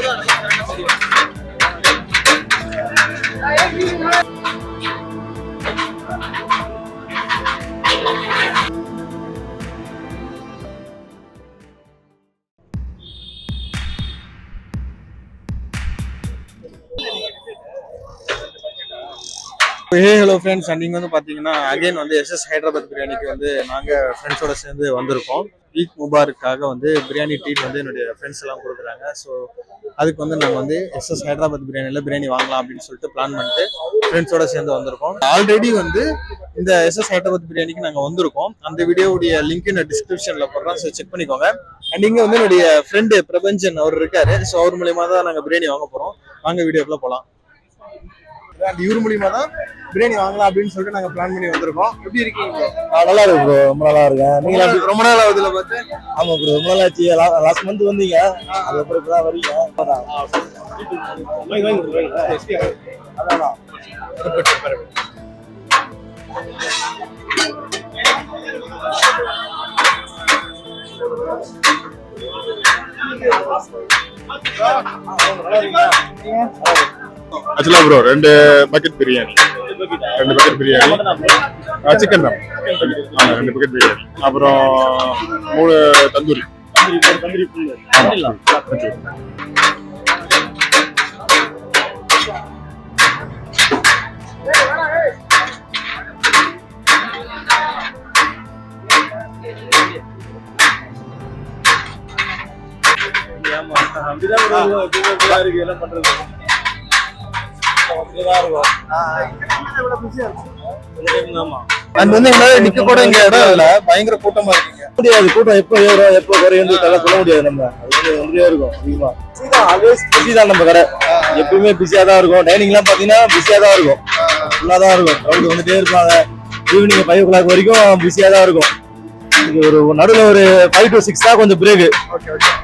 Hello friends, நீங்கள் வந்து பார்த்தீங்கன்னா அகைன் வந்து எஸ்எஸ் ஹைதராபாத் பிரியாணிக்கு வந்து நாங்கள் ஃப்ரெண்ட்ஸோட சேர்ந்து வந்திருக்கோம். ஈத் முபாரக்காக வந்து பிரியாணி ட்ரீட் வந்து என்னுடைய ஃப்ரெண்ட்ஸ் எல்லாம் கொடுக்குறாங்க. ஸோ அதுக்கு வந்து நாங்கள் வந்து எஸ்எஸ் ஹைதராபாத் பிரியாணியில் பிரியாணி வாங்கலாம் அப்படின்னு சொல்லிட்டு பிளான் பண்ணிட்டு ஃப்ரெண்ட்ஸோட சேர்ந்து வந்திருக்கோம். ஆல்ரெடி வந்து இந்த எஸ்எஸ் ஹைதராபாத் பிரியாணிக்கு நாங்கள் வந்திருக்கோம். அந்த வீடியோவுடைய லிங்க் நான் டிஸ்கிரிப்ஷனில் போடுறோம். ஸோ செக் பண்ணிக்கோங்க. அண்ட் இங்கே வந்து என்னுடைய ஃப்ரெண்டு பிரபஞ்சன் அவர் இருக்காரு. ஸோ அவர் மூலியமாக தான் நாங்கள் பிரியாணி வாங்க போகிறோம். வாங்க வீடியோக்குள்ள போகலாம். இவர் மூலியமா தான் பிரியாணி வாங்கலாம் அப்படின்னு சொல்லிட்டு நாங்க பிளான் பண்ணி வந்திருக்கோம். எப்படி இருக்கீங்க? நல்லா இருக்கு ப்ரோ, ரொம்ப நல்லா இருக்கேன். நீங்க ரொம்ப நாள் ஆகுதுல பார்த்து? ஆமா ப்ரோ, ரொம்ப நாள் ஆச்சு. லாஸ்ட் மந்த் வந்தீங்க, அதுக்கப்புறம் இப்பதான் வரீங்க. அதான் ஆக்சுவலா bro 2 bucket biryani, 2 bucket biryani, chicken தான் 2 பக்கெட் பிரியாணி, அப்புறம் 3 தந்தூரி. என்ன பண்றது? நிக்க கூட இங்க இடம் இல்ல, பயங்கர கூட்டமா இருக்கீங்க. முடியாது, கூட்டம் எப்ப ஏறும் எப்ப குறையும் சொல்ல முடியாது. நம்ம ஒன்றியா இருக்கும். அதிகமா பிஸி தான் நம்ம கடை, எப்பயுமே பிஸியா தான் இருக்கும். டைனிங் எல்லாம் பாத்தீங்கன்னா பிஸியா தான் இருக்கும், ஃபுல்லா தான் இருக்கும். ரவுண்ட் வந்துட்டே இருப்பாங்க. ஈவினிங் 5 o'clock வரைக்கும் பிஸியா தான் இருக்கும். ஒரு நடுவில் ஒரு 5 to 6 தான் கொஞ்சம் பிரேக்.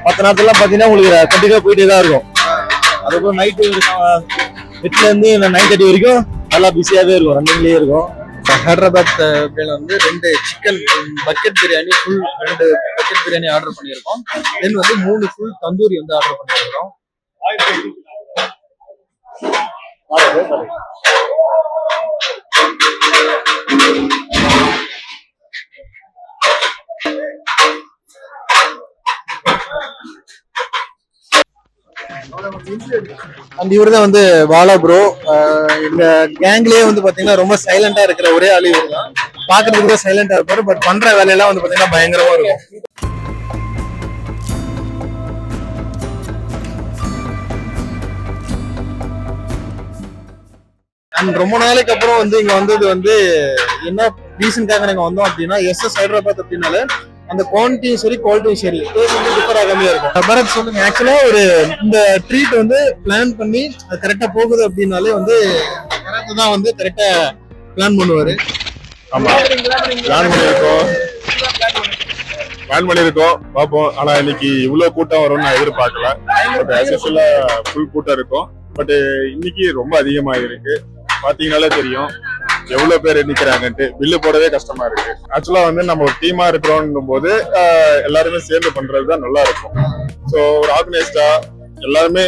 மற்ற நேரத்துல பாத்தீங்கன்னா உங்களுக்கு கண்டிப்பா போயிட்டே தான் இருக்கும். அதுக்கப்புறம் நைட்டு ஒரு 8 இருந்து 9:30 வரைக்கும் நல்லா பிஸியாவே இருக்கும், ரன்னிங்லயே இருக்கும். ஹைதராபாத் பிரியாணி வந்து 2 chicken bucket biryani, full 2 bucket biryani order பண்ணியிருக்கோம். தென் வந்து 3 ஃபுல் தந்தூரி வந்து ஆர்டர் பண்ணியிருக்கோம். அந்த இவரு தான் வந்து பாலா ப்ரோ. இந்த கேங்லயே வந்து பாத்தீங்கன்னா ரொம்ப சைலண்டா இருக்கிற ஒரே ஆளு இவரு தான். பாக்குறதுக்கு கூட சைலண்டா இருப்பாரு, பட் பண்ற வேலையெல்லாம் வந்து பாத்தீங்கன்னா பயங்கரமா இருக்கும். ரொம்ப நாளைக்கு அப்புறம் வந்து இங்க வந்தது வந்து என்ன ரீசனுக்காக நாங்க வந்தோம் அப்படின்னா, எஸ்எஸ் ஹைதராபாத் அப்படின்னாலே அந்த குவான்டிட்டியும் சரி குவாலிட்டியும் சரி டேஸ்ட் வந்து டிஃபர் ஆகாமே இருக்கும். பரத் சொல்லுங்க, ஆக்சுவலா ஒரு இந்த ட்ரீட் வந்து பிளான் பண்ணி அது கரெக்டா போகுது அப்படின்னாலே வந்து பரத் தான் வந்து கரெக்டா பிளான் பண்ணுவாரு. ஆமா, பிளான் பண்ணிருக்கோம் பார்ப்போம். ஆனா இன்னைக்கு இவ்வளவு கூட்டம் வரும்னு நான் எதிர்பார்க்கல. ஃபுல் கூட்டம் இருக்கும். பட் இன்னைக்கு ரொம்ப அதிகமா இருக்கு. பாத்தீங்கன்னாலே தெரியும் எவ்வளவு பேர் நிக்கிறாங்கன்ட்டு. பில்லு போடவே கஷ்டமா இருக்கு. ஆக்சுவலா வந்து நம்ம ஒரு டீமா இருக்கிறோம் போது எல்லாருமே சேர்ந்து பண்றதுதான் நல்லா இருக்கும். ஸோ ஒரு ஆர்கனைஸ்டா எல்லாருமே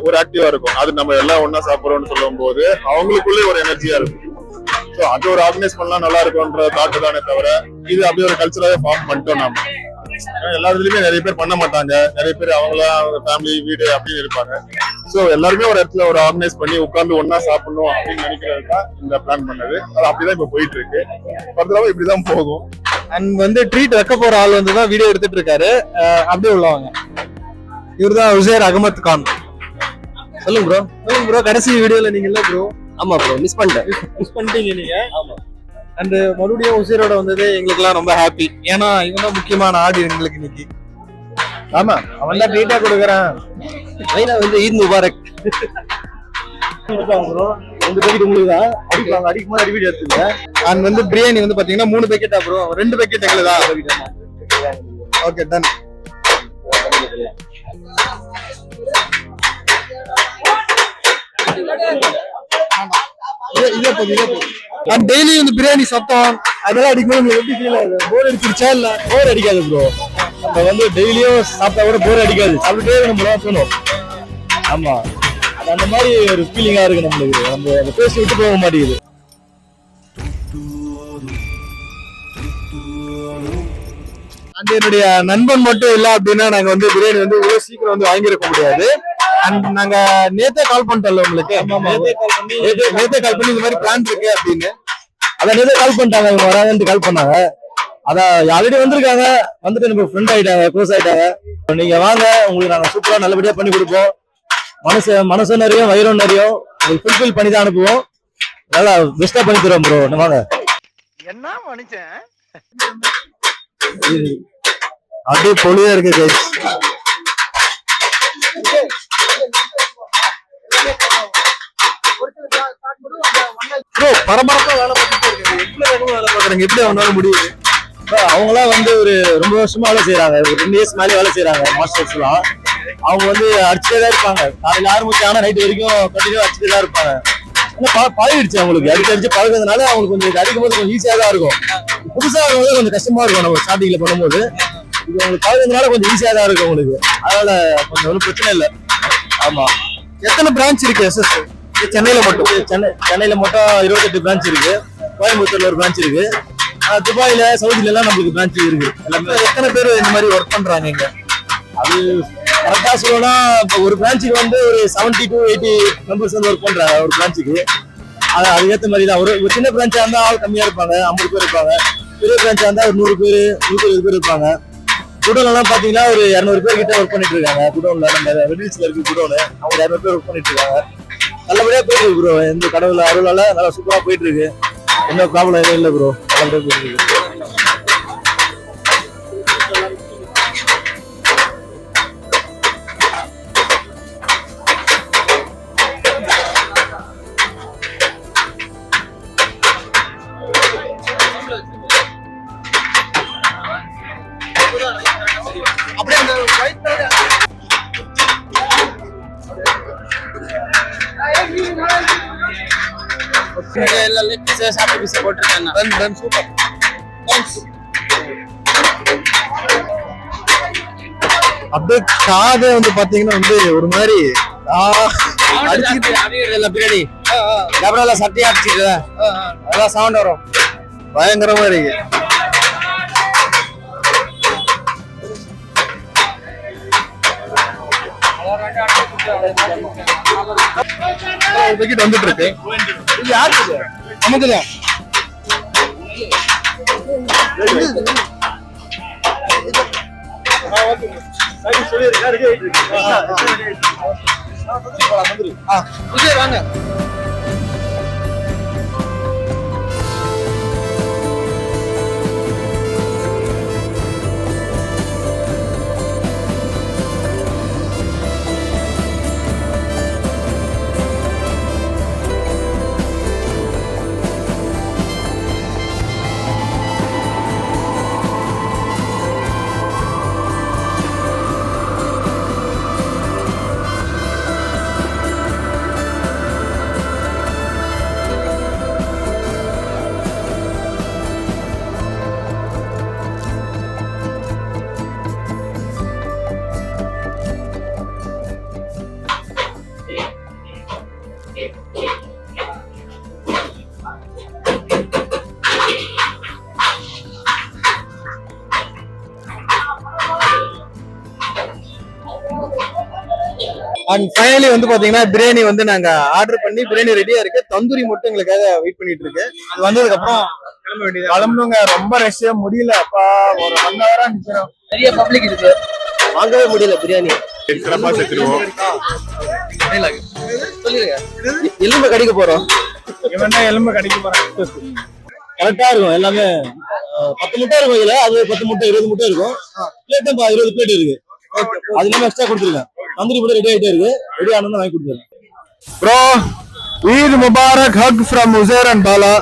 ஒரு ஆக்டிவா இருக்கும். அது நம்ம எல்லாம் ஒன்னா சாப்பிடுறோம்னு சொல்லும் போது அவங்களுக்குள்ளே ஒரு எனர்ஜியா இருக்கும். ஸோ அது ஒரு ஆர்கனைஸ் பண்ணலாம் நல்லா இருக்கும்ன்ற தாட்டு தானே தவிர இது அப்படியே ஒரு கல்ச்சராவே ஃபார்ம் பண்ணிட்டோம். நாம எல்லா இதுலயுமே நிறைய பேர் பண்ண மாட்டாங்க. நிறைய பேர் அவங்களா ஃபேமிலி வீடு அப்படின்னு இருப்பாங்க. ஸோ எல்லாருமே ஒரு இடத்துல ஒரு ஆர்கனைஸ் பண்ணி உட்கார்ந்து ஒன்னா சாப்பிடணும் அப்படின்னு நினைக்கிறது தான் இந்த பிளான் பண்ணது. அது அப்படிதான் இப்ப போயிட்டு இருக்கு. பத்திரமா இப்படிதான் போகும். அண்ட் வந்து ட்ரீட் வைக்க போற ஆள் வந்து தான் வீடியோ எடுத்துட்டு இருக்காரு. அப்படியே உள்ளவங்க இவர் தான் உசேர் அகமத் கான். சொல்லுங்க ப்ரோ. சொல்லுங்க ப்ரோ, கடைசி வீடியோல நீங்க இல்ல ப்ரோ? ஆமா ப்ரோ, மிஸ் பண்ணிட்டீங்க நீங்க. ஆமா. அண்ட் மறுபடியும் உசேரோட வந்தது எங்களுக்கு எல்லாம் ரொம்ப ஹாப்பி. ஏன்னா இவன் தான் முக்கியமான ஆடு எங்களுக்கு இன்னைக்கு. ஆமா, அவன் தான் ட்ரீட்டா கொடுக்குறான். வந்து ஈத் முபாரக். அண்ட் வந்து பிரியாணி வந்து பாத்தீங்கன்னா 3 பேக்கெட்டா ப்ரோ? 2 பேக்கெட் எங்களுதா? Okay, done. டெய்லி இந்த பிரியாணி சாப்பிட்டோம், அதெல்லாம் அடிக்கும்போது எப்படி ஃபீல் ஆகுது? போர் அடிச்சிருச்சா? இல்ல போர் அடிக்காது ப்ரோ. நம்ம வந்து டெய்லியும் சாப்பிட்டா கூட போர் அடிக்காது. சாப்பிட்டுட்டே நம்மளா தோணும். ஆமா, அது அந்த மாதிரி ஒரு ஃபீலிங்கா இருக்கு நம்மளுக்கு. நம்ம அந்த பேசி விட்டு போக மாட்டேங்குது. அண்ட் என்னுடைய நண்பன் மட்டும் இல்ல அப்படின்னா நாங்க வந்து பிரியாணி வந்து இவ்வளவு சீக்கிரம் வந்து வாங்கியிருக்க முடியாது. அண்ட் நாங்க நேத்தே கால் பண்ணிட்டோம்ல உங்களுக்கு, நேத்தே கால் பண்ணி இந்த மாதிரி பிளான் இருக்கு அப்படின்னு. அதான் நேத்தே கால் பண்ணிட்டாங்க, இவங்க வராங்கன்னு கால் பண்ணாங்க. அதான் ஆல்ரெடி வந்திருக்காங்க, வந்துட்டு நம்ம ஃப்ரெண்ட் ஆயிட்டாங்க, க்ளோஸ் ஆயிட்டாங்க. நீங்க வாங்க, உங்களுக்கு நாங்க சூப்பரா நல்லபடியா பண்ணி கொடுப்போம். மனசு நிறைய வயிறும் நிறைய உங்களுக்கு ஃபுல்ஃபில் பண்ணி தான் அனுப்புவோம். நல்லா பெஸ்டா பண்ணி தருவோம் ப்ரோ. வாங்க. என்ன மனுஷன் அப்படியே பொலியா இருக்கு guys. ப்ரோ பரபரப்பா வேலை பார்த்துட்டே இருக்காங்க, எப்படி வேகமா வேலை பார்க்குறாங்க, எப்படி அவனால முடியுது? அவங்களாம் வந்து ஒரு ரொம்ப வருஷமா வேலை செய்யறாங்க, ஒரு 2 இயர்ஸ் மேலே வேலை செய்யறாங்க மாஸ்டர்ஸ் எல்லாம். அவங்க வந்து அடிச்சுட்டே தான் இருப்பாங்க, காலையில ஆரம்பிச்சு ஆனா நைட் வரைக்கும் கண்டினியூ அடிச்சுட்டே தான் இருப்பாங்க. பழகிடுச்சு அவங்களுக்கு, அடிச்சு பழகுறதுனால அவங்களுக்கு கொஞ்சம் இது அடிக்கும் போது கொஞ்சம் ஈஸியா தான் இருக்கும். புதுசா வரும்போது கொஞ்சம் கஷ்டமா இருக்கும் நம்ம ஸ்டார்டிங்ல பண்ணும்போது. இது உங்களுக்கு பழகுறதுனால கொஞ்சம் ஈஸியா தான் இருக்கும் உங்களுக்கு, அதனால கொஞ்சம் ஒன்றும் பிரச்சனை இல்லை. ஆமா. எத்தனை பிரான்ச் இருக்கு எஸ்எஸ்? சென்னையில மட்டும்? சென்னையில மட்டும் 28 பிரான்ச் இருக்கு, கோயம்புத்தூர்ல ஒரு பிரான்ச் இருக்கு, துபாயில சவுதியில எல்லாம் நம்மளுக்கு பிரான்ச் இருக்கு. எல்லாமே எத்தனை பேர் இந்த மாதிரி ஒர்க் பண்றாங்க இங்க? அது கரெக்டா சொல்லணும்னா இப்போ ஒரு பிரான்ச்சுக்கு வந்து ஒரு 70 to 80 மெம்பர்ஸ் வந்து ஒர்க் பண்றாங்க ஒரு பிரான்ச்சுக்கு. அதுக்கேற்ற மாதிரி தான். ஒரு சின்ன பிரான்ச்சா இருந்தா ஆள் கம்மியா இருப்பாங்க, 50 பேர் இருப்பாங்க. பெரிய பிரான்ச்சா இருந்தா ஒரு 100 பேர் 120 பேர் இருப்பாங்க. குடோன்ல எல்லாம் பாத்தீங்கன்னா ஒரு 200 பேர் கிட்ட ஒர்க் பண்ணிட்டு இருக்காங்க. குடோன்ல நம்ம வெடில்ஸ்ல இருக்கு குடோனு, அவங்க 200 பேர் ஒர்க் பண்ணிட்டு இருக்காங்க. நல்லபடியா போயிட்டு இருக்கு ப்ரோ, எந்த கடவுள் அருளால நல்லா சூப்பரா போயிட்டு இருக்கு. எந்த ப்ராப்ளம் எதுவும் இல்லை ப்ரோ, நல்லபடியா போயிட்டு இருக்கு. அப்படியே காதை வந்து பாத்தீங்கன்னா வந்து ஒரு மாதிரி சட்டையா அடிச்சுட்டு அதெல்லாம் சவுண்ட் வரும், பயங்கரமா இருக்கு. வந்துட்டு இருக்கு. இது யாருக்கு? நமக்குதான். வாங்க. அண்ட் ஃபைனலி வந்து பாத்தீங்கன்னா பிரியாணி வந்து நாங்க ஆர்டர் பண்ணி பிரியாணி ரெடியா இருக்கு. தந்தூரி மட்டும் எங்களுக்காக வெயிட் பண்ணிட்டு இருக்கு. அது வந்ததுக்கு அப்புறம் கிளம்ப வேண்டியது. கிளம்புங்க, ரொம்ப ரஷ்யா முடியல. அப்பா ஒரு 1 hour நிக்கிறோம். நிறைய பப்ளிக் இருக்கு, வாங்கவே முடியல பிரியாணி. சிறப்பா செத்துருவோம். சொல்லிருங்க, எலும்பு கடிக்க போறோம். இவன் தான் எலும்பு கடிக்க போறான். கரெக்டா இருக்கும் எல்லாமே. 10 முட்டை இருக்கும் இதுல, அது 10 முட்டை 20 முட்டை இருக்கும். பிளேட் 20 பிளேட் இருக்கு, அது இல்லாம எக்ஸ்ட்ரா கொடுத்துருக்கேன். தந்தூரி மட்டும் ரெடி ஆயிட்டே இருக்கு, ரெடி ஆனது வாங்கி கொடுத்துருக்கேன். Bro, Eid Mubarak, hug from Uzair and Bala.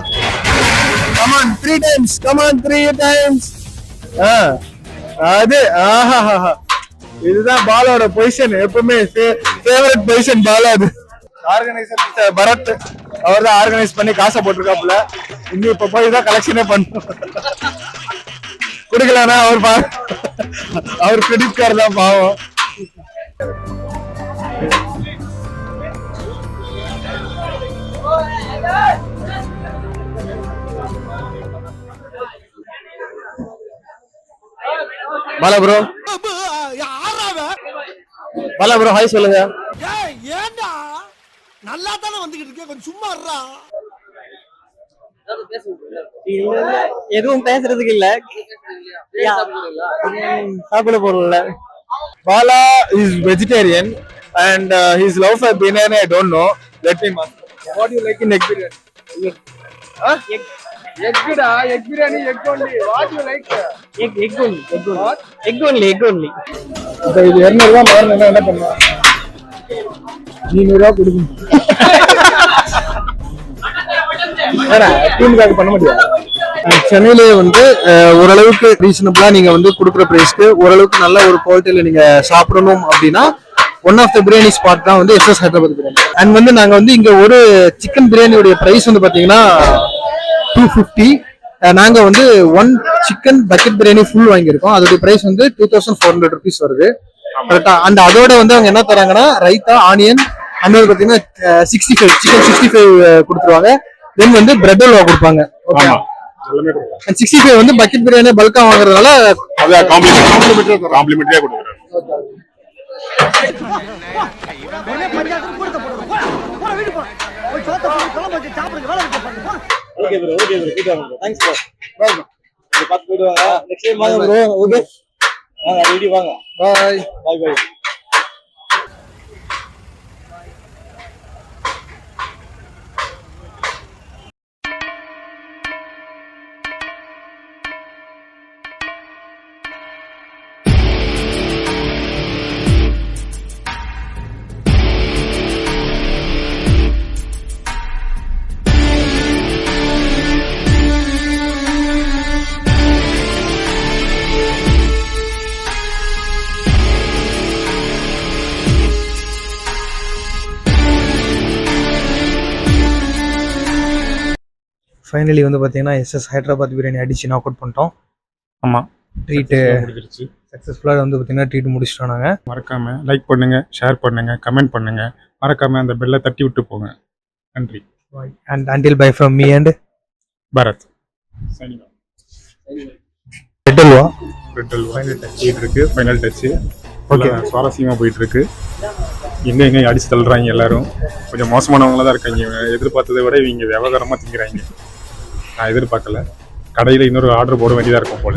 Come on, 3 times. Come on, 3 times. அது இதுதான் பாலாவோட பொசிஷன், எப்பவுமே ஃபேவரட் பொசிஷன் பாலா. அது ஆர்கனைசர் பரத், அவர் தான் ஆர்கனைஸ் பண்ணி காசை போட்டிருக்காப்புல. இங்க இப்ப போய் தான் கலெக்ஷனே பண்ணும். குடுக்கலன்னா அவர் கிரெடிட் கார்டு தான் பாவம். Bala bro, Bala bro hi சொல்லுங்க. ஏண்டா நல்லா தானே வந்துகிட்டு இருக்க, கொஞ்சம் சும்மா இருடா. எதுவும் பேசுறதுக்கு இல்ல, சாப்பிட போறல. Bala is vegetarian and his love for biryani I don't know. Let me ask. What do you like in egg biryani? Egg biryani, egg only. What do you like? Egg only. இப்போ இது 200 ரூபாய் மாறணும்னா என்ன பண்ணுவா? 200 ரூபாய் கொடுக்கணும். டீமுக்காக பண்ண முடியாது. சென்னையிலேயே வந்து ஓரளவுக்கு ரீசனபிளா நீங்க வந்து கொடுக்குற பிரைஸ்க்கு ஓரளவுக்கு நல்ல ஒரு குவாலிட்டியில நீங்க சாப்பிடணும் அப்படின்னா one of the biryani spot தான் வந்து எஸ்எஸ் ஹைதராபாத் பிரியாணி. அண்ட் வந்து நாங்க வந்து இங்க ஒரு சிக்கன் பிரியாணியோட பிரைஸ் வந்து பாத்தீங்கன்னா 250. நாங்க வந்து 1 சிக்கன் பக்கெட் பிரியாணி ஃபுல் வாங்கியிருக்கோம். அதோட பிரைஸ் வந்து 2400 rupees வருது. கரெக்டா? அண்ட் அதோட வந்து அவங்க என்ன தராங்கன்னா ரைத்தா, ஆனியன், அண்ட் வந்து பாத்தீங்கன்னா 65 சிக்கன் 65 கொடுத்துருவாங்க. தென் வந்து பிரெட் அல்வா கொடுப்பாங்க. ஆமா, எல்லாமே கொடுக்கலாம். 65 வந்து பக்கெட் பிரியாணி பல்கா வாங்குறதுனால அத காம்ப்ளிமெண்டரியா கொடுக்குறாங்க. ஓகே ப்ரோ, போயிட்டு வாங்க bro. Thanks bro. Bye bro. பாத்து போயிட்டு வாங்க. நெக்ஸ்ட் டைம் வாங்க ப்ரோ. ஓகே, வாங்க ரெடி வாங்க. பாய். ஃபைனலி வந்து பார்த்தீங்கன்னா எஸ்எஸ் ஹைதராபாத் பிரியாணி அடிச்சு நாக் அவுட் பண்ணிட்டோம். ஆமாம், ட்ரீட்டு முடிஞ்சிருச்சு. சக்ஸஸ்ஃபுல்லாக வந்து பார்த்தீங்கன்னா ட்ரீட் முடிச்சிட்டோம் நாங்கள். மறக்காம லைக் பண்ணுங்க, ஷேர் பண்ணுங்க, கமெண்ட் பண்ணுங்க. மறக்காம அந்த பெல்லை தட்டி விட்டு போங்க. நன்றி. And until bye from me and Bharat. Red halwa. போயிட்டு இருக்கு, ஃபைனல் டச். ஓகே, சுவாரஸ்யமா போயிட்டு இருக்கு. எங்க அடிச்சு தள்ளுறாங்க எல்லாரும். கொஞ்சம் மோசமானவங்களா தான் இருக்காங்க. எதிர்பார்த்ததை விட இவங்க விவகாரமா திங்கிறாங்க. நான் எதிர்பார்க்கல. கடையில இன்னொரு ஆர்டர் போட வேண்டியதா இருக்கும் போல.